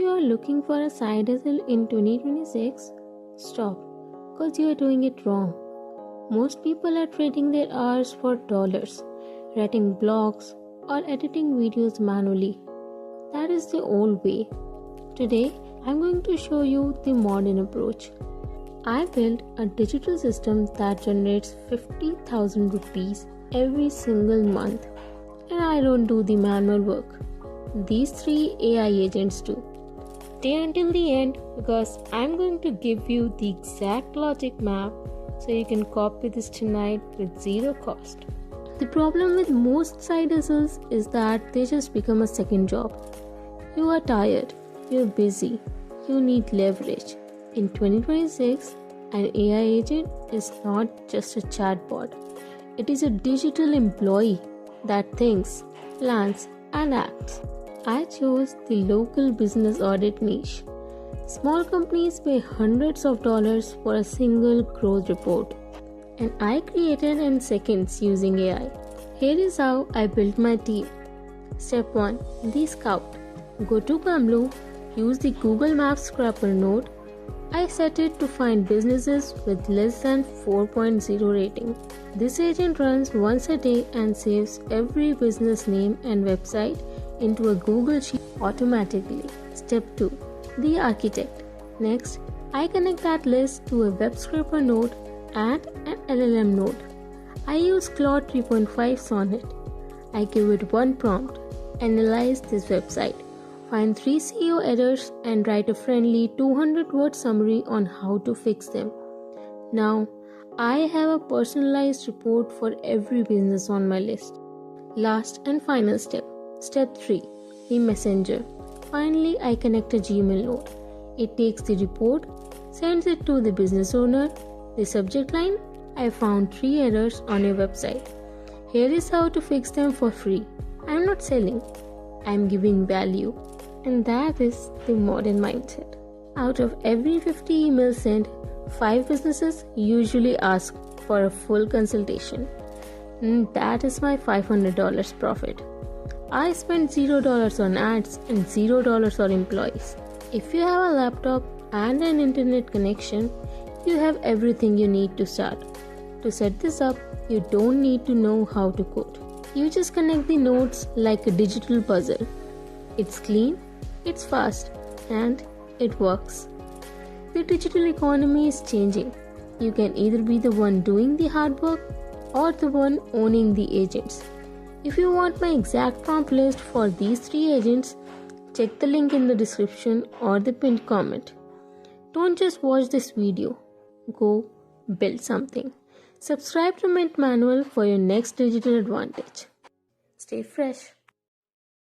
you are looking for a side hustle in 2026, stop, because you are doing it wrong. Most people are trading their hours for dollars, writing blogs, or editing videos manually. That is the old way. Today, I'm going to show you the modern approach. I built a digital system that generates 50,000 rupees every single month, and I don't do the manual work. These 3 AI agents do. Stay until the end because I'm going to give you the exact logic map so you can copy this tonight with zero cost. The problem with most side hustles is that they just become a second job. You are tired, you're busy, you need leverage. In 2026, an AI agent is not just a chatbot. It is a digital employee that thinks, plans, and acts. I chose the local business audit niche. Small companies pay hundreds of dollars for a single growth report, and I created in seconds using AI. Here is how I built my team. Step 1. The Scout. Go to Gumloop, use the Google Maps scraper node. I set it to find businesses with less than 4.0 rating. This agent runs once a day and saves every business name and website into a Google Sheet automatically. Step 2. The Architect. Next, I connect that list to a web scraper node and an LLM node. I use Claude 3.5 Sonnet. I give it one prompt. Analyze this website. Find 3 SEO errors and write a friendly 200-word summary on how to fix them. Now, I have a personalized report for every business on my list. Last and final step. Step 3. The Messenger. Finally, I connect a Gmail node. It takes the report, sends it to the business owner. The subject line: I found 3 errors on your website. Here is how to fix them for free. I am not selling. I am giving value. And that is the modern mindset. Out of every 50 emails sent, 5 businesses usually ask for a full consultation. And that is my $500 profit. I spent $0 on ads and $0 on employees. If you have a laptop and an internet connection, you have everything you need to start. To set this up, you don't need to know how to code. You just connect the nodes like a digital puzzle. It's clean, it's fast, and it works. The digital economy is changing. You can either be the one doing the hard work or the one owning the agents. If you want my exact prompt list for these 3 agents, check the link in the description or the pinned comment. Don't just watch this video. Go build something. Subscribe to Mint Manual for your next digital advantage. Stay fresh.